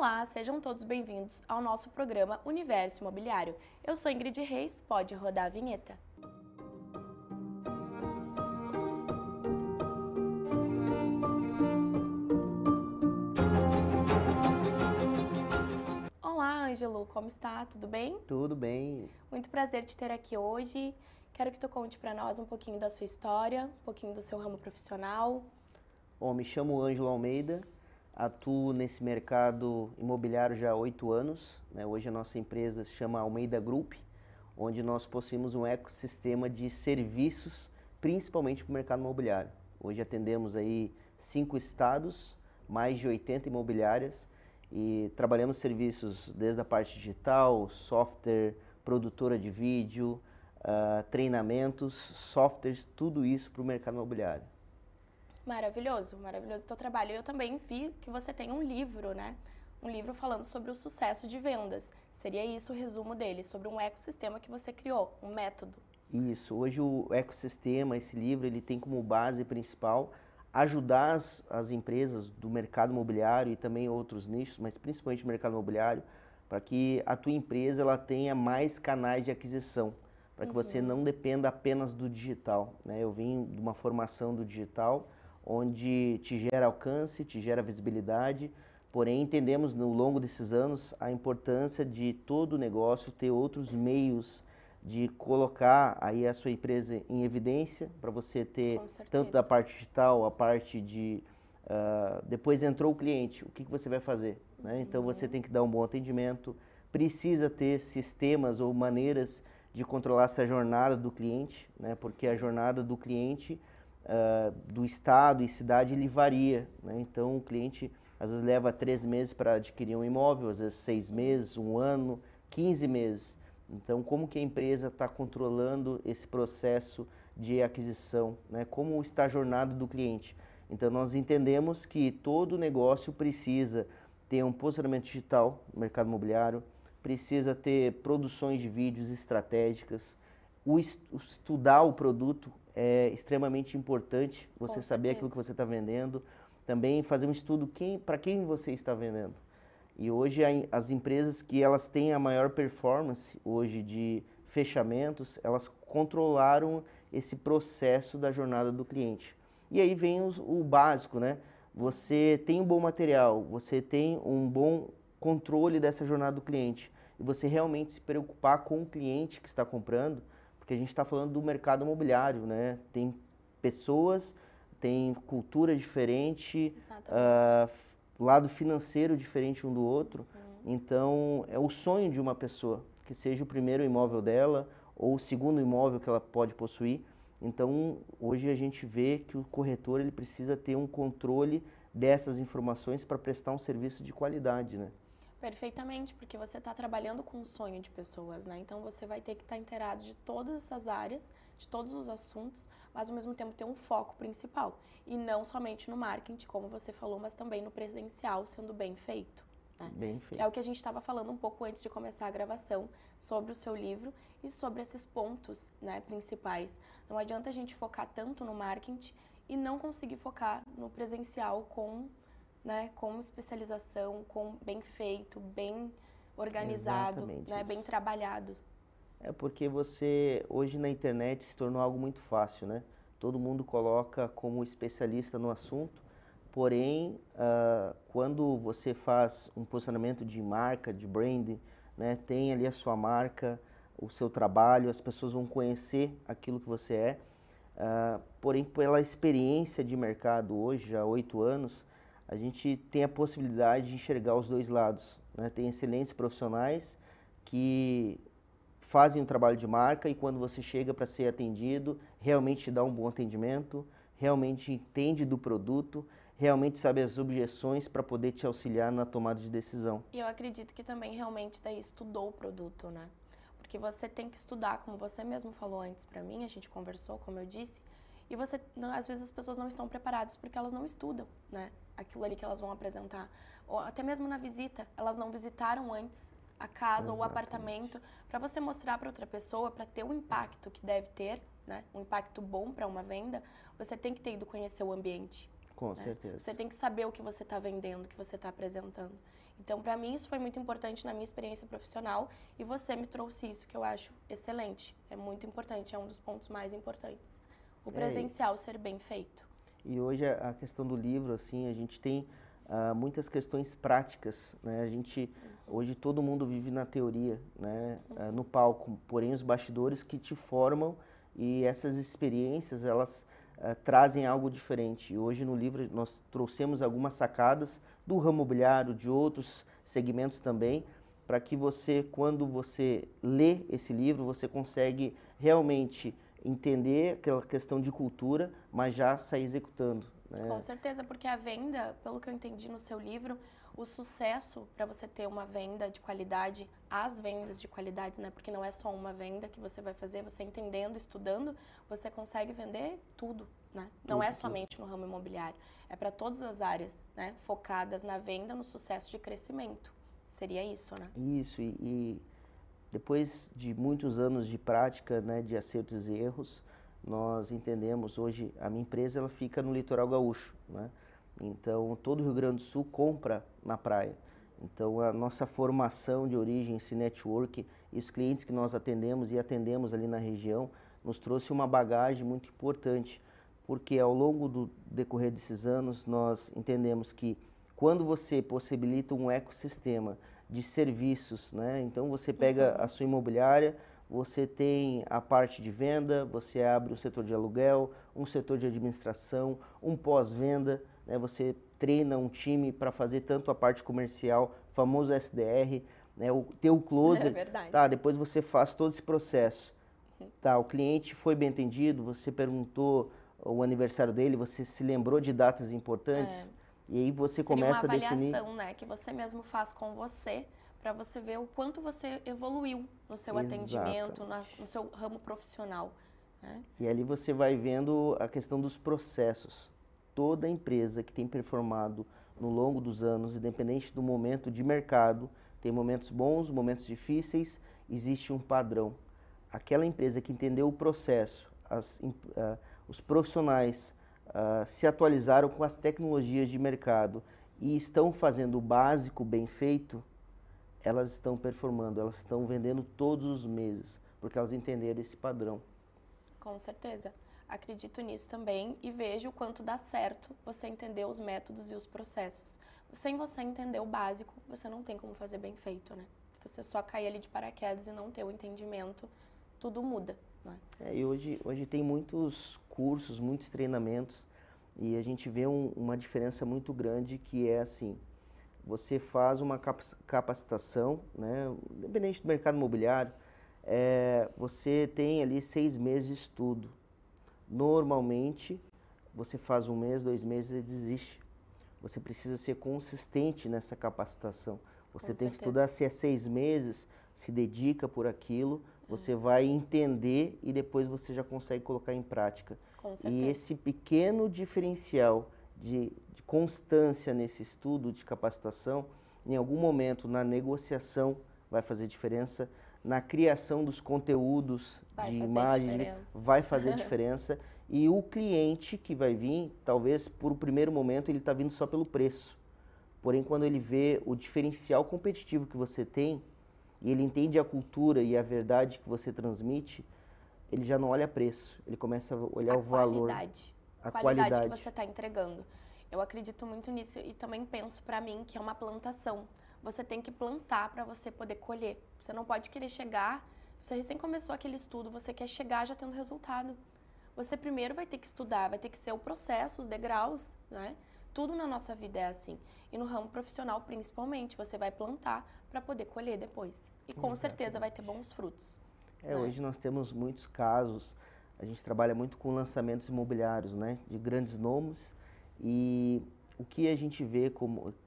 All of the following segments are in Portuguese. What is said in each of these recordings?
Olá, sejam todos bem-vindos ao nosso programa Universo Imobiliário. Eu sou Ingrid Reis, pode rodar a vinheta. Olá, Ângelo, como está? Tudo bem? Tudo bem. Muito prazer te ter aqui hoje. Quero que tu conte para nós um pouquinho da sua história, um pouquinho do seu ramo profissional. Bom, me chamo Ângelo Almeida, atuo nesse mercado imobiliário já há 8 anos, né? Hoje a nossa empresa se chama Almeida Group, onde nós possuímos um ecossistema de serviços, principalmente para o mercado imobiliário. Hoje atendemos aí 5 estados, mais de 80 imobiliárias e trabalhamos serviços desde a parte digital, software, produtora de vídeo, treinamentos, softwares, tudo isso para o mercado imobiliário. Maravilhoso, maravilhoso o teu trabalho. Eu também vi que você tem um livro, né? Um livro falando sobre o sucesso de vendas. Seria isso o resumo dele, sobre um ecossistema que você criou, um método. Isso, hoje o ecossistema, esse livro, ele tem como base principal ajudar as empresas do mercado imobiliário e também outros nichos, mas principalmente o mercado imobiliário, para que a tua empresa ela tenha mais canais de aquisição, para que você não dependa apenas do digital, né? Eu vim de uma formação do digital, onde te gera alcance, te gera visibilidade, porém entendemos no longo desses anos a importância de todo o negócio ter outros meios de colocar aí a sua empresa em evidência, para você ter tanto da parte digital, a parte de... depois entrou o cliente, o que você vai fazer? Né? Então você tem que dar um bom atendimento, precisa ter sistemas ou maneiras de controlar essa jornada do cliente, né? Porque a jornada do cliente, do estado e cidade, ele varia, né? Então o cliente às vezes leva 3 meses para adquirir um imóvel, às vezes 6 meses, 1 ano, 15 meses. Então, como que a empresa está controlando esse processo de aquisição, né? Como está a jornada do cliente? Então, nós entendemos que todo negócio precisa ter um posicionamento digital no mercado imobiliário, precisa ter produções de vídeos estratégicas, estudar o produto é extremamente importante, você saber aquilo que você está vendendo, também fazer um estudo para quem você está vendendo. E hoje as empresas que elas têm a maior performance hoje de fechamentos, elas controlaram esse processo da jornada do cliente. E aí vem o básico, né? Você tem um bom material, você tem um bom controle dessa jornada do cliente e você realmente se preocupar com o cliente que está comprando, porque a gente está falando do mercado imobiliário, né? Tem pessoas, tem cultura diferente, lado financeiro diferente um do outro. Então, é o sonho de uma pessoa, que seja o primeiro imóvel dela ou o segundo imóvel que ela pode possuir. Então, hoje a gente vê que o corretor ele precisa ter um controle dessas informações para prestar um serviço de qualidade, né? Perfeitamente, porque você está trabalhando com o sonho de pessoas, né? Então você vai ter que estar inteirado de todas essas áreas, de todos os assuntos, mas ao mesmo tempo ter um foco principal. E não somente no marketing, como você falou, mas também no presencial, sendo bem feito. Né? Bem feito. Que é o que a gente estava falando um pouco antes de começar a gravação, sobre o seu livro e sobre esses pontos, né, principais. Não adianta a gente focar tanto no marketing e não conseguir focar no presencial com especialização, com bem feito, bem organizado, né, bem trabalhado. É porque você, hoje na internet, se tornou algo muito fácil, né? Todo mundo coloca como especialista no assunto, porém, quando você faz um posicionamento de marca, de branding, né, tem ali a sua marca, o seu trabalho, as pessoas vão conhecer aquilo que você é, porém, pela experiência de mercado hoje, já há 8 anos, a gente tem a possibilidade de enxergar os dois lados, né? Tem excelentes profissionais que fazem um trabalho de marca e quando você chega para ser atendido, realmente te dá um bom atendimento, realmente entende do produto, realmente sabe as objeções para poder te auxiliar na tomada de decisão. E eu acredito que também realmente daí estudou o produto, né? Porque você tem que estudar, como você mesmo falou antes para mim, a gente conversou, como eu disse, e às vezes as pessoas não estão preparadas porque elas não estudam, né? Aquilo ali que elas vão apresentar. Ou até mesmo na visita, elas não visitaram antes a casa ou o apartamento para você mostrar para outra pessoa, para ter o impacto que deve ter, né? Um impacto bom para uma venda, você tem que ter ido conhecer o ambiente. Com certeza. Você tem que saber o que você está vendendo, o que você está apresentando. Então, para mim, isso foi muito importante na minha experiência profissional e você me trouxe isso, que eu acho excelente. É muito importante, é um dos pontos mais importantes. O presencial ser bem feito. E hoje a questão do livro, assim, a gente tem muitas questões práticas, né? Hoje todo mundo vive na teoria, né? No palco, porém os bastidores que te formam e essas experiências, elas trazem algo diferente. E hoje no livro nós trouxemos algumas sacadas do ramo imobiliário, de outros segmentos também, para que você, quando você lê esse livro, você consegue realmente entender aquela questão de cultura, mas já sair executando, né? Com certeza, porque a venda, pelo que eu entendi no seu livro, o sucesso para você ter uma venda de qualidade, as vendas de qualidade, né? Porque não é só uma venda que você vai fazer, você entendendo, estudando, você consegue vender tudo, né? Não é somente no ramo imobiliário, é para todas as áreas, né? Focadas na venda, no sucesso de crescimento. Seria isso, né? Isso, e depois de muitos anos de prática, né, de acertos e erros, nós entendemos hoje, a minha empresa ela fica no litoral gaúcho, né? Então todo o Rio Grande do Sul compra na praia. Então a nossa formação de origem, esse network e os clientes que nós atendemos e atendemos ali na região, nos trouxe uma bagagem muito importante, porque ao longo do decorrer desses anos nós entendemos que quando você possibilita um ecossistema de serviços, né? Então você pega a sua imobiliária, você tem a parte de venda, você abre o setor de aluguel, um setor de administração, um pós-venda, né? Você treina um time para fazer tanto a parte comercial, famoso SDR, né? O teu closer, É verdade. tá? Depois você faz todo esse processo. Tá, o cliente foi bem atendido, você perguntou o aniversário dele, você se lembrou de datas importantes, e aí você começa a definir... Seria uma avaliação, né, que você mesmo faz com você, para você ver o quanto você evoluiu no seu atendimento, no seu ramo profissional, né? E ali você vai vendo a questão dos processos. Toda empresa que tem performado no longo dos anos, independente do momento de mercado, tem momentos bons, momentos difíceis, existe um padrão. Aquela empresa que entendeu o processo, os profissionais se atualizaram com as tecnologias de mercado e estão fazendo o básico bem feito, elas estão performando, elas estão vendendo todos os meses, porque elas entenderam esse padrão. Com certeza. Acredito nisso também e vejo o quanto dá certo você entender os métodos e os processos. Sem você entender o básico, você não tem como fazer bem feito, né? Se você só cair ali de paraquedas e não ter o entendimento, tudo muda, né? E hoje tem muitos cursos, muitos treinamentos e a gente vê uma diferença muito grande que é assim, você faz uma capacitação, né, independente do mercado imobiliário, você tem ali 6 meses de estudo. Normalmente, você faz 1 mês, 2 meses e desiste. Você precisa ser consistente nessa capacitação. Você tem que estudar, se é 6 meses, se dedica por aquilo, você vai entender e depois você já consegue colocar em prática. Com certeza. E esse pequeno diferencial de constância nesse estudo de capacitação, em algum momento na negociação vai fazer diferença, na criação dos conteúdos de imagem vai fazer diferença e o cliente que vai vir, talvez por o primeiro momento ele está vindo só pelo preço, porém quando ele vê o diferencial competitivo que você tem e ele entende a cultura e a verdade que você transmite, ele já não olha preço, ele começa a olhar o valor, a qualidade que você está entregando. Eu acredito muito nisso e também penso para mim que é uma plantação. Você tem que plantar para você poder colher. Você não pode querer chegar, você recém começou aquele estudo, você quer chegar já tendo resultado. Você primeiro vai ter que estudar, vai ter que ser o processo, os degraus, né? Tudo na nossa vida é assim. E no ramo profissional, principalmente, você vai plantar para poder colher depois. E com certeza vai ter bons frutos. Né? Hoje nós temos muitos casos, a gente trabalha muito com lançamentos imobiliários, né? De grandes nomes. E o que a gente vê,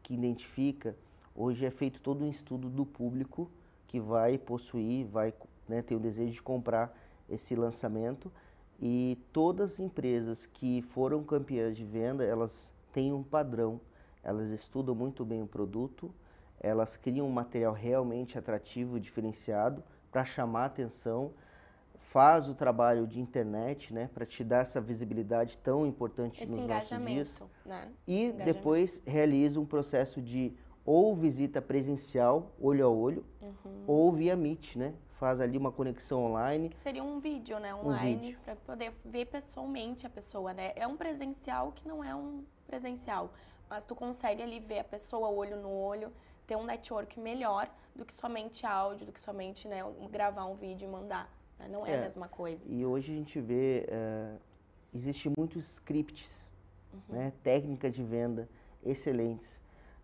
que identifica, hoje é feito todo um estudo do público que vai possuir, vai, né, ter o desejo de comprar esse lançamento. E todas as empresas que foram campeãs de venda, elas têm um padrão, elas estudam muito bem o produto, elas criam um material realmente atrativo, diferenciado, para chamar a atenção, faz o trabalho de internet, né, para te dar essa visibilidade tão importante nos nossos dias. Né? E depois realiza um processo de ou visita presencial, olho a olho, ou via Meet, né? Faz ali uma conexão online. Que seria um vídeo, né? Online, para poder ver pessoalmente a pessoa, né? É um presencial que não é um presencial, mas tu consegue ali ver a pessoa olho no olho, ter um network melhor do que somente áudio, do que somente, né, gravar um vídeo e mandar. Né? Não é a mesma coisa. E hoje a gente vê, existe muitos scripts, né? Técnicas de venda excelentes,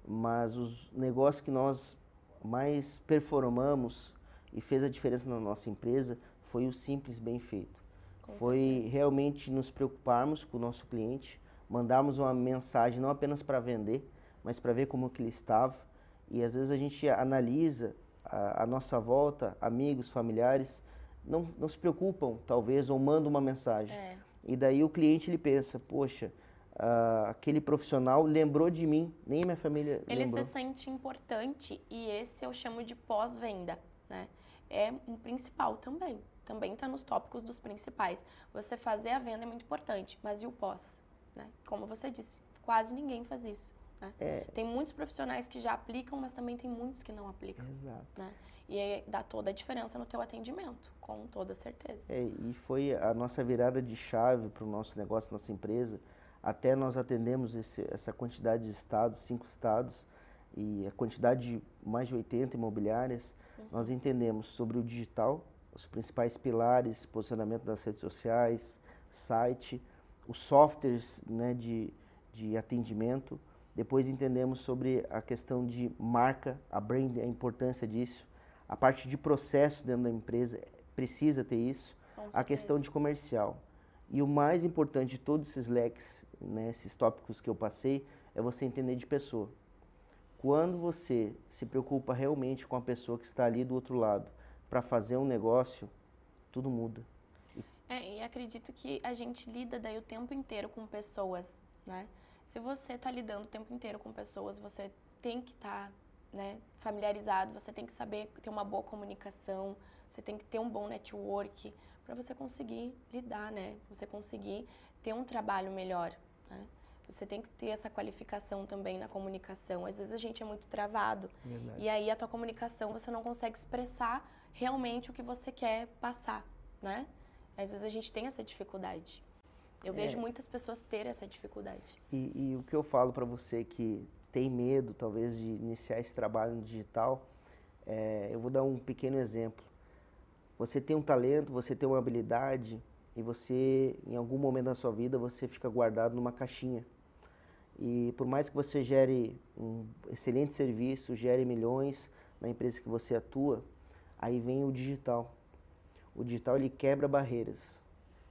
mas os negócios que nós mais performamos e fez a diferença na nossa empresa foi o simples bem feito. Foi realmente nos preocuparmos com o nosso cliente, mandarmos uma mensagem não apenas para vender, mas para ver como que ele estava. E às vezes a gente analisa a nossa volta, amigos, familiares, não se preocupam, talvez, ou mandam uma mensagem. E daí o cliente ele pensa, poxa, aquele profissional lembrou de mim, nem minha família ele lembrou. Se sente importante e esse eu chamo de pós-venda, né? É um principal também. Também está nos tópicos dos principais. Você fazer a venda é muito importante, mas e o pós? Né? Como você disse, quase ninguém faz isso. Né? Tem muitos profissionais que já aplicam, mas também tem muitos que não aplicam. Exato. Né? E aí dá toda a diferença no teu atendimento, com toda certeza. E foi a nossa virada de chave para o nosso negócio, nossa empresa. Até nós atendemos essa quantidade de estados, 5 estados, e a quantidade de mais de 80 imobiliárias. Nós entendemos sobre o digital, os principais pilares, posicionamento das redes sociais, site, os softwares, né, de atendimento. Depois entendemos sobre a questão de marca, a brand, a importância disso. A parte de processo dentro da empresa precisa ter isso. A questão de comercial. E o mais importante de todos esses leques, né, esses tópicos que eu passei, é você entender de pessoa. Quando você se preocupa realmente com a pessoa que está ali do outro lado para fazer um negócio, tudo muda. E acredito que a gente lida daí o tempo inteiro com pessoas, né? Se você está lidando o tempo inteiro com pessoas, você tem que estar, né, familiarizado, você tem que saber ter uma boa comunicação, você tem que ter um bom network para você conseguir lidar, né? Você conseguir ter um trabalho melhor, né? Você tem que ter essa qualificação também na comunicação. Às vezes a gente é muito travado. Verdade. E aí a tua comunicação você não consegue expressar realmente o que você quer passar, né? Às vezes a gente tem essa dificuldade. Eu vejo muitas pessoas terem essa dificuldade. E o que eu falo para você que tem medo, talvez, de iniciar esse trabalho no digital, eu vou dar um pequeno exemplo. Você tem um talento, você tem uma habilidade e você, em algum momento da sua vida, você fica guardado numa caixinha. E por mais que você gere um excelente serviço, gere milhões na empresa que você atua, aí vem o digital. O digital, ele quebra barreiras.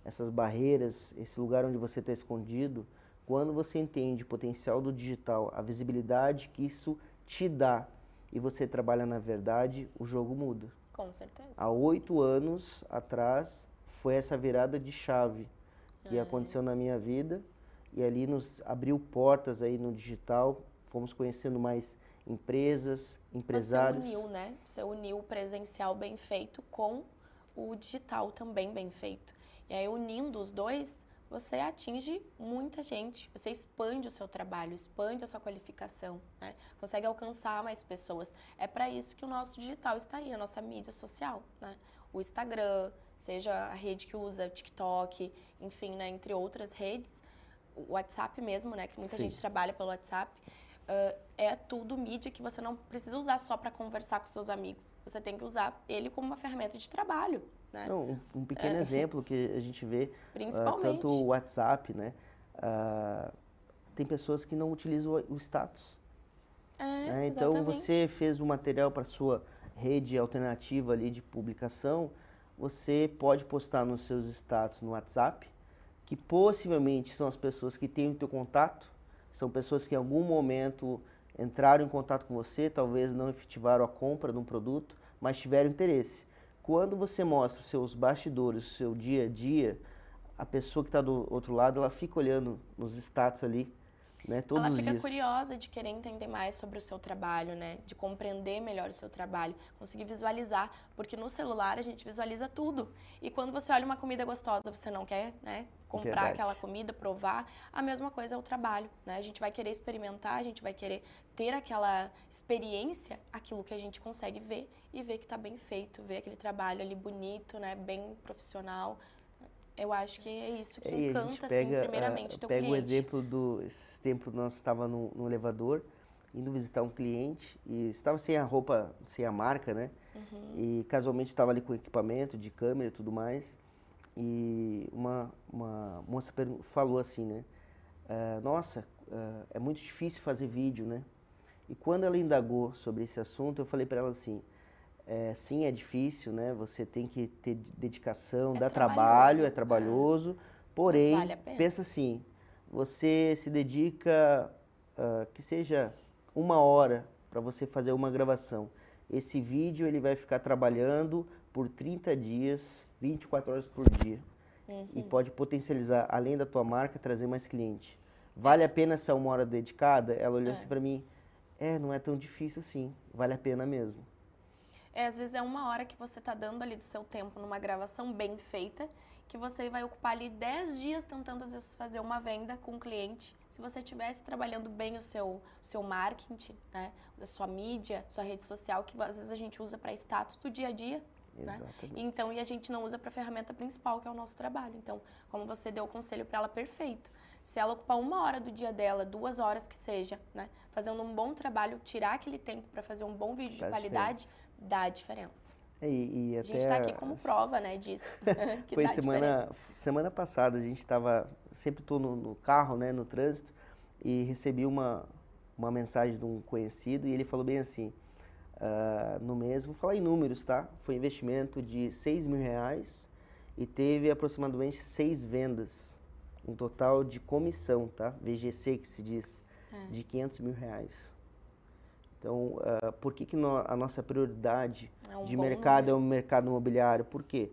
Essas barreiras, esse lugar onde você está escondido, quando você entende o potencial do digital, a visibilidade que isso te dá e você trabalha na verdade, o jogo muda. Com certeza. Há 8 anos atrás, foi essa virada de chave que aconteceu na minha vida e ali nos abriu portas aí no digital, fomos conhecendo mais empresas, empresários. Você uniu, né? Você uniu o presencial bem feito com o digital também bem feito. E aí, unindo os dois, você atinge muita gente, você expande o seu trabalho, expande a sua qualificação, né? Consegue alcançar mais pessoas. É para isso que o nosso digital está aí, a nossa mídia social, né? O Instagram, seja a rede que usa o TikTok, enfim, né? Entre outras redes, o WhatsApp mesmo, né? Que muita gente trabalha pelo WhatsApp. É tudo mídia que você não precisa usar só para conversar com seus amigos. Você tem que usar ele como uma ferramenta de trabalho. Né? Não, um pequeno exemplo que a gente vê, principalmente tanto o WhatsApp, né? Tem pessoas que não utilizam o status. Né? Então, você fez um material para sua rede alternativa ali de publicação, você pode postar nos seus status no WhatsApp, que possivelmente são as pessoas que têm o teu contato, são pessoas que em algum momento entraram em contato com você, talvez não efetivaram a compra de um produto, mas tiveram interesse. Quando você mostra os seus bastidores, o seu dia a dia, a pessoa que está do outro lado, ela fica olhando nos status ali, né? Todos Ela os fica dias. curiosa de querer entender mais sobre o seu trabalho, né? De compreender melhor o seu trabalho, conseguir visualizar, porque no celular a gente visualiza tudo. E quando você olha uma comida gostosa, você não quer, né, comprar Verdade. aquela comida, provar, a mesma coisa é o trabalho, né? A gente vai querer experimentar, a gente vai querer ter aquela experiência, aquilo que a gente consegue ver e ver que está bem feito, ver aquele trabalho ali bonito, né, bem profissional. Eu acho que é isso que E a gente encanta, assim, primeiramente, teu pega o cliente. exemplo esse tempo nós estava no elevador, indo visitar um cliente e estava sem a roupa, sem a marca, né? E casualmente estava ali com equipamento de câmera e tudo mais. E uma moça falou assim, né? Nossa, é muito difícil fazer vídeo, né? E quando ela indagou sobre esse assunto, eu falei para ela assim, sim, é difícil, né? Você tem que ter dedicação, dá trabalho, é trabalhoso, porém, vale a pena. pensa assim, você se dedica, que seja 1 hora para você fazer uma gravação. Esse vídeo ele vai ficar trabalhando por 30 dias, 24 horas por dia. E pode potencializar, além da tua marca, trazer mais cliente. Vale a pena essa 1 hora dedicada? Ela olhou assim para mim, não é tão difícil assim, vale a pena mesmo. Às vezes é 1 hora que você tá dando ali do seu tempo numa gravação bem feita, que você vai ocupar ali 10 dias tentando, às vezes, fazer uma venda com o cliente. Se você estivesse trabalhando bem o seu marketing, né? A sua mídia, sua rede social, que às vezes a gente usa para status do dia a dia. Exatamente. Né? Então, e a gente não usa para a ferramenta principal, que é o nosso trabalho. Então, como você deu o conselho para ela, perfeito. Se ela ocupar 1 hora do dia dela, 2 horas que seja, né? Fazendo um bom trabalho, tirar aquele tempo para fazer um bom vídeo de qualidade, dá diferença. E a gente está aqui como prova, né, disso. Que foi dá semana passada, a gente estava, sempre estou no carro, né, no trânsito, e recebi uma mensagem de um conhecido e ele falou bem assim, no mês, vou falar em números, tá? Foi investimento de R$6.000 e teve aproximadamente 6 vendas, um total de comissão, tá? VGC que se diz, de R$500.000. Então, por que a nossa prioridade de mercado é o mercado imobiliário? Porque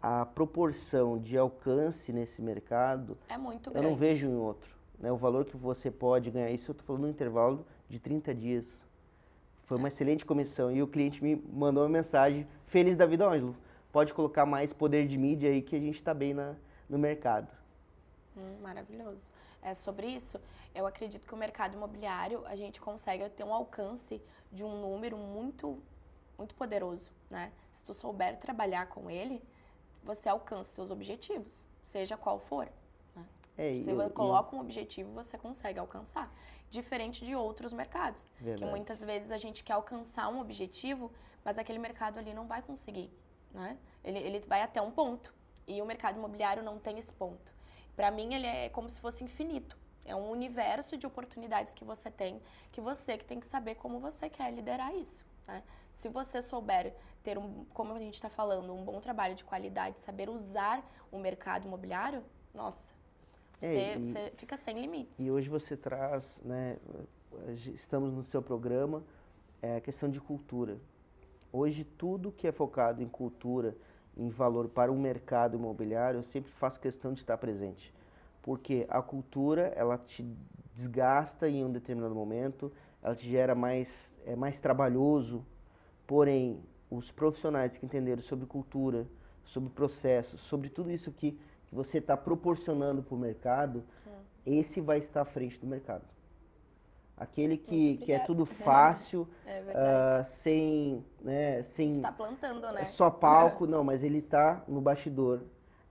a proporção de alcance nesse mercado é muito grande. Eu não vejo em outro. Né? O valor que você pode ganhar, isso eu estou falando no intervalo de 30 dias. Foi uma excelente comissão. E o cliente me mandou uma mensagem, feliz da vida, Ângelo, pode colocar mais poder de mídia aí que a gente está bem no mercado. Maravilhoso. Sobre isso, eu acredito que o mercado imobiliário, a gente consegue ter um alcance de um número muito, muito poderoso, né? Se tu souber trabalhar com ele, você alcança seus objetivos, seja qual for. Né? Se você coloca um objetivo, você consegue alcançar. Diferente de outros mercados, que muitas vezes a gente quer alcançar um objetivo, mas aquele mercado ali não vai conseguir, né? Ele vai até um ponto, e o mercado imobiliário não tem esse ponto. Para mim, ele é como se fosse infinito. É um universo de oportunidades que você tem que tem que saber como você quer liderar isso. Né? Se você souber ter, como a gente está falando, um bom trabalho de qualidade, saber usar o mercado imobiliário, nossa, você fica sem limites. E hoje você traz, né, estamos no seu programa, a questão de cultura. Hoje tudo que é focado em cultura, em valor para o mercado imobiliário, eu sempre faço questão de estar presente. Porque a cultura, ela te desgasta em um determinado momento, ela te gera mais trabalhoso, porém, os profissionais que entenderam sobre cultura, sobre processos, sobre tudo isso que você está proporcionando para o mercado, esse vai estar à frente do mercado. Aquele que é tudo fácil, sem está plantando, né? Só palco, não, mas ele está no bastidor.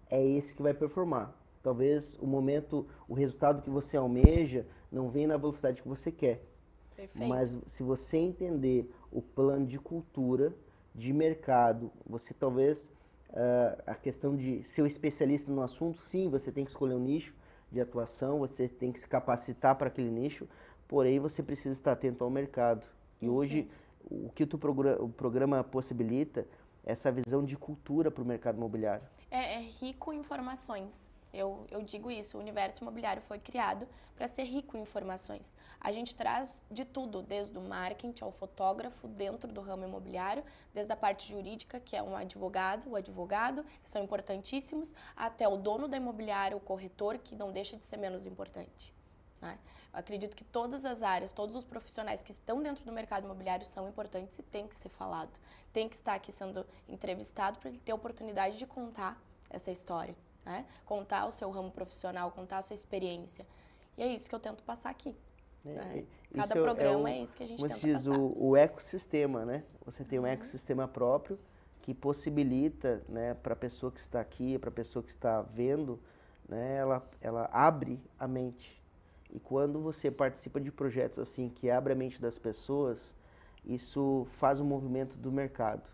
É esse que vai performar. Talvez o resultado que você almeja não venha na velocidade que você quer. Perfeito. Mas se você entender o plano de cultura, de mercado, você talvez, a questão de ser um especialista no assunto, sim, você tem que escolher um nicho de atuação, você tem que se capacitar para aquele nicho, porém você precisa estar atento ao mercado. E hoje, o que o programa possibilita é essa visão de cultura para o mercado imobiliário. É rico em informações. Eu digo isso, o universo imobiliário foi criado para ser rico em informações. A gente traz de tudo, desde o marketing ao fotógrafo dentro do ramo imobiliário, desde a parte jurídica, que é o advogado, que são importantíssimos, até o dono da imobiliária, o corretor, que não deixa de ser menos importante. Né? Acredito que todas as áreas, todos os profissionais que estão dentro do mercado imobiliário são importantes e tem que ser falado. Tem que estar aqui sendo entrevistado para ele ter a oportunidade de contar essa história, né? Contar o seu ramo profissional, contar a sua experiência. E é isso que eu tento passar aqui. Né? Cada programa é isso que a gente tenta passar. Como se diz, o ecossistema, né? Você tem um ecossistema próprio que possibilita, né, para a pessoa que está aqui, para a pessoa que está vendo, né, ela abre a mente. E quando você participa de projetos assim, que abre a mente das pessoas, isso faz um movimento do mercado.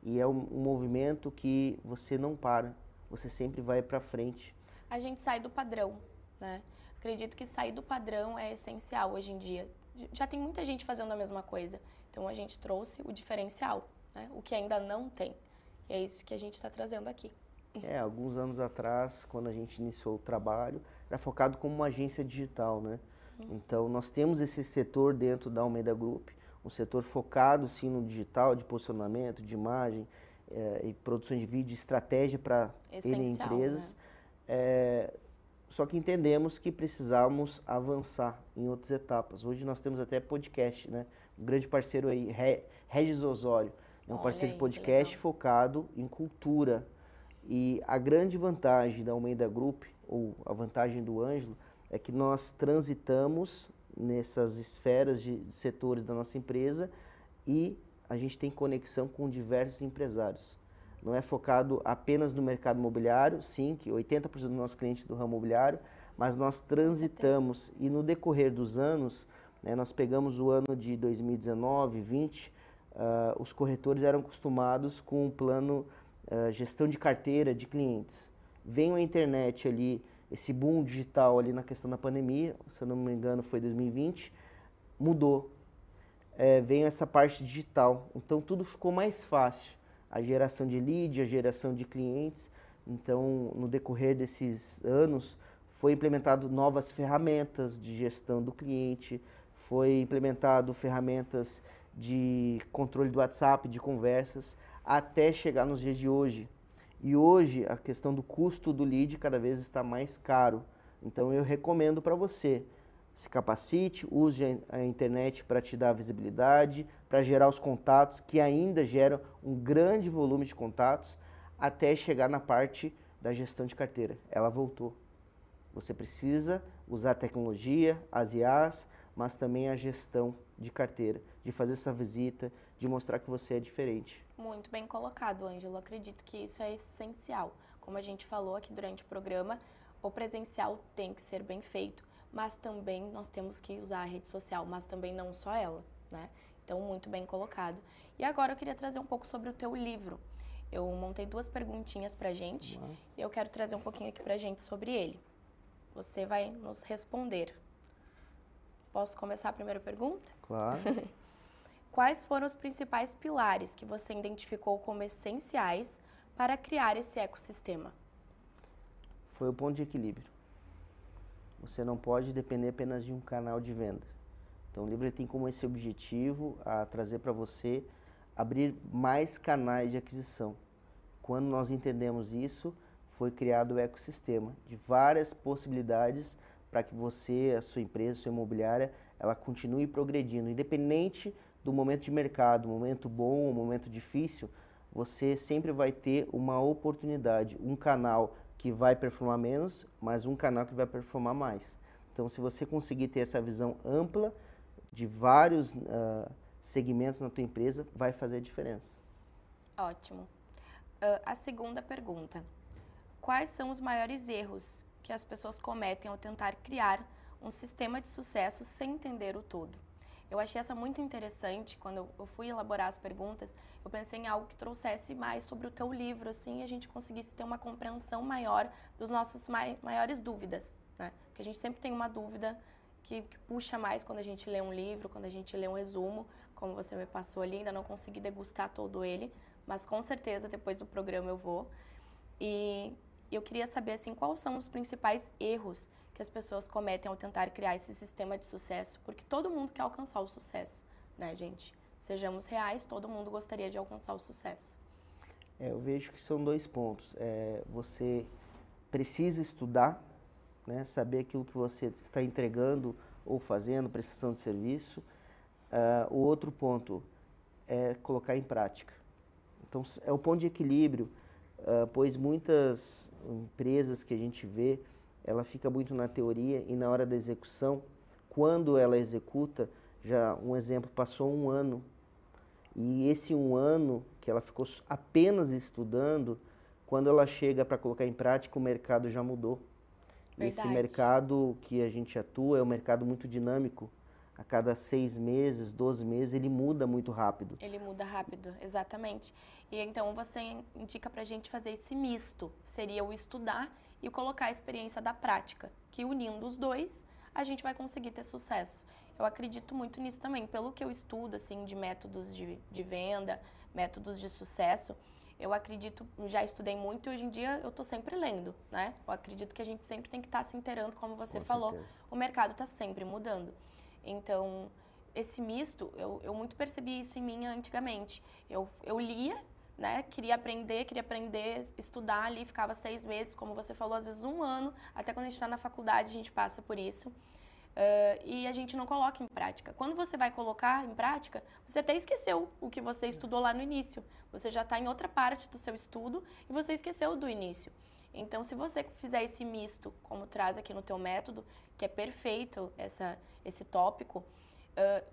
E é um movimento que você não para, você sempre vai para frente. A gente sai do padrão, né? Acredito que sair do padrão é essencial hoje em dia. Já tem muita gente fazendo a mesma coisa. Então a gente trouxe o diferencial, né? O que ainda não tem. E é isso que a gente está trazendo aqui. Alguns anos atrás, quando a gente iniciou o trabalho, era focado como uma agência digital, né? Então, nós temos esse setor dentro da Almeida Group, um setor focado, sim, no digital, de posicionamento, de imagem, e produção de vídeo, estratégia para empresas. Né? Só que entendemos que precisamos avançar em outras etapas. Hoje nós temos até podcast, né? Um grande parceiro aí, Regis Osório, é um parceiro de podcast focado em cultura. E a grande vantagem da Almeida Group, ou a vantagem do Ângelo, é que nós transitamos nessas esferas de setores da nossa empresa e a gente tem conexão com diversos empresários. Não é focado apenas no mercado imobiliário, sim, que 80% dos nossos clientes do ramo imobiliário, mas nós transitamos e no decorrer dos anos, né, nós pegamos o ano de 2019, 2020, os corretores eram acostumados com um plano gestão de carteira de clientes. Veio a internet ali, esse boom digital ali na questão da pandemia, se eu não me engano foi 2020, mudou. Veio essa parte digital, então tudo ficou mais fácil. A geração de lead, a geração de clientes. Então, no decorrer desses anos, foi implementado novas ferramentas de gestão do cliente, foi implementado ferramentas de controle do WhatsApp, de conversas, até chegar nos dias de hoje. E hoje, a questão do custo do lead cada vez está mais caro. Então, eu recomendo para você, se capacite, use a internet para te dar visibilidade, para gerar os contatos, que ainda geram um grande volume de contatos, até chegar na parte da gestão de carteira. Ela voltou. Você precisa usar a tecnologia, as IAs, mas também a gestão de carteira, de fazer essa visita, de mostrar que você é diferente. Muito bem colocado, Ângelo. Acredito que isso é essencial. Como a gente falou aqui durante o programa, o presencial tem que ser bem feito, mas também nós temos que usar a rede social, mas também não só ela, né? Então, muito bem colocado. E agora eu queria trazer um pouco sobre o teu livro. Eu montei 2 perguntinhas pra gente e eu quero trazer um pouquinho aqui pra gente sobre ele. Você vai nos responder. Posso começar a primeira pergunta? Claro. Quais foram os principais pilares que você identificou como essenciais para criar esse ecossistema? Foi o ponto de equilíbrio. Você não pode depender apenas de um canal de venda. Então o livro tem como esse objetivo a trazer para você abrir mais canais de aquisição. Quando nós entendemos isso, foi criado o ecossistema de várias possibilidades para que você, a sua empresa, a sua imobiliária, ela continue progredindo. Independente do momento de mercado, momento bom ou momento difícil, você sempre vai ter uma oportunidade, um canal que vai performar menos, mas um canal que vai performar mais. Então, se você conseguir ter essa visão ampla de vários segmentos na tua empresa, vai fazer a diferença. Ótimo. A segunda pergunta. Quais são os maiores erros que as pessoas cometem ao tentar criar um sistema de sucesso sem entender o todo? Eu achei essa muito interessante. Quando eu fui elaborar as perguntas, eu pensei em algo que trouxesse mais sobre o teu livro, assim, e a gente conseguisse ter uma compreensão maior dos nossas maiores dúvidas, né? Porque a gente sempre tem uma dúvida que puxa mais quando a gente lê um livro, quando a gente lê um resumo, como você me passou ali. Ainda não consegui degustar todo ele, mas com certeza depois do programa eu vou. E eu queria saber, assim, quais são os principais erros que as pessoas cometem ao tentar criar esse sistema de sucesso, porque todo mundo quer alcançar o sucesso, né, gente? Sejamos reais, todo mundo gostaria de alcançar o sucesso. Eu vejo que são 2 pontos. Você precisa estudar, né, saber aquilo que você está entregando ou fazendo prestação de serviço. O outro ponto é colocar em prática. Então, é o ponto de equilíbrio, pois muitas empresas que a gente vê, ela fica muito na teoria e na hora da execução, quando ela executa, já um exemplo, passou um ano, e esse um ano que ela ficou apenas estudando, quando ela chega para colocar em prática, o mercado já mudou. Verdade. Esse mercado que a gente atua é um mercado muito dinâmico. A cada 6 meses, 12 meses, ele muda muito rápido. Ele muda rápido, exatamente. E então você indica pra gente fazer esse misto. Seria o estudar e colocar a experiência da prática. Que unindo os dois, a gente vai conseguir ter sucesso. Eu acredito muito nisso também. Pelo que eu estudo, assim, de métodos de venda, métodos de sucesso, eu acredito, já estudei muito e hoje em dia eu tô sempre lendo, né? Eu acredito que a gente sempre tem que estar se inteirando, como você falou. Certeza. O mercado está sempre mudando. Então, esse misto, eu muito percebi isso em mim antigamente. Eu lia, né, queria aprender, estudar ali, ficava 6 meses, como você falou, às vezes um ano, até quando a gente está na faculdade a gente passa por isso. E a gente não coloca em prática. Quando você vai colocar em prática, você até esqueceu o que você estudou lá no início. Você já está em outra parte do seu estudo e você esqueceu do início. Então, se você fizer esse misto, como traz aqui no teu método, que é perfeito esse tópico,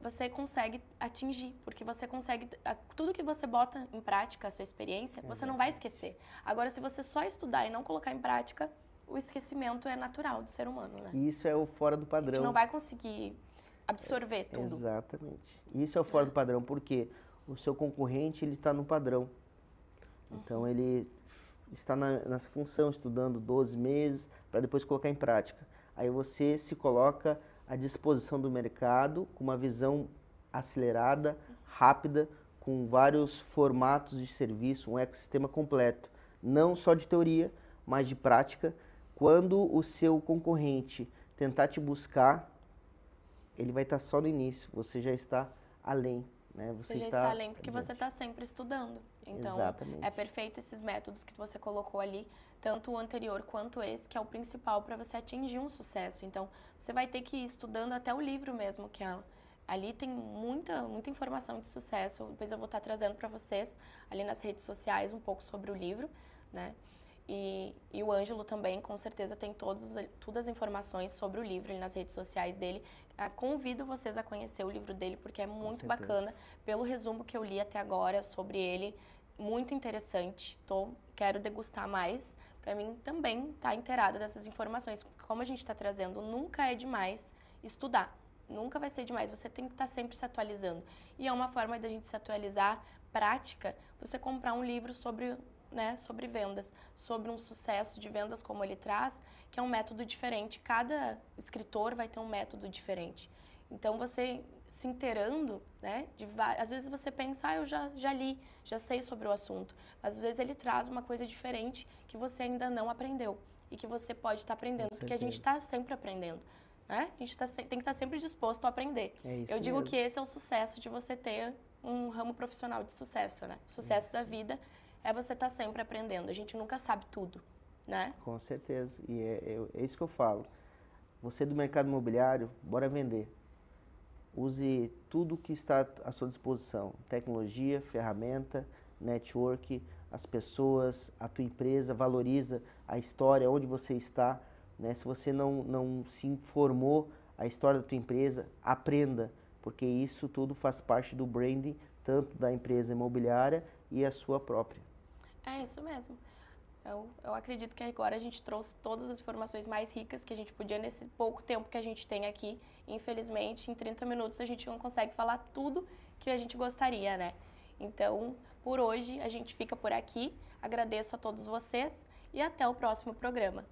você consegue atingir, porque você consegue, tudo que você bota em prática, a sua experiência, você não vai esquecer. Agora, se você só estudar e não colocar em prática, o esquecimento é natural do ser humano, né? E isso é o fora do padrão. A gente não vai conseguir absorver tudo. Exatamente. Isso é o fora do padrão, porque o seu concorrente, ele está no padrão. Então, ele está nessa função, estudando 12 meses, para depois colocar em prática. Aí você se coloca à disposição do mercado, com uma visão acelerada, rápida, com vários formatos de serviço, um ecossistema completo. Não só de teoria, mas de prática. Quando o seu concorrente tentar te buscar, ele vai estar só no início, você já está além. Né? Você já está além, porque você está sempre estudando. Então, exatamente. É perfeito esses métodos que você colocou ali, tanto o anterior quanto esse, que é o principal para você atingir um sucesso. Então, você vai ter que ir estudando até o livro mesmo, que ali tem muita informação de sucesso. Depois eu vou estar trazendo para vocês, ali nas redes sociais, um pouco sobre o livro, né? E o Ângelo também, com certeza, tem todas as informações sobre o livro ali nas redes sociais dele. Convido vocês a conhecer o livro dele, porque é muito bacana. Pelo resumo que eu li até agora sobre ele, muito interessante. Quero degustar mais. Para mim, também estar inteirada dessas informações. Porque como a gente está trazendo, nunca é demais estudar. Nunca vai ser demais. Você tem que estar sempre se atualizando. E é uma forma da gente se atualizar prática, você comprar um livro sobre vendas, sobre um sucesso de vendas como ele traz, que é um método diferente. Cada escritor vai ter um método diferente. Então, você se inteirando, né, às vezes você pensa, eu já li, já sei sobre o assunto, mas às vezes ele traz uma coisa diferente que você ainda não aprendeu e que você pode estar aprendendo, porque a gente está sempre aprendendo. Né? A gente tem que estar sempre disposto a aprender. Eu digo que esse é o sucesso de você ter um ramo profissional de sucesso, né? O sucesso da vida é você estar sempre aprendendo. A gente nunca sabe tudo, né? Com certeza. E é isso que eu falo. Você do mercado imobiliário, bora vender. Use tudo que está à sua disposição. Tecnologia, ferramenta, network, as pessoas, a tua empresa, valoriza a história, onde você está. Né? Se você não se informou a história da tua empresa, aprenda, porque isso tudo faz parte do branding, tanto da empresa imobiliária e a sua própria. É isso mesmo. Eu acredito que agora a gente trouxe todas as informações mais ricas que a gente podia nesse pouco tempo que a gente tem aqui. Infelizmente, em 30 minutos a gente não consegue falar tudo que a gente gostaria, né? Então, por hoje a gente fica por aqui. Agradeço a todos vocês e até o próximo programa.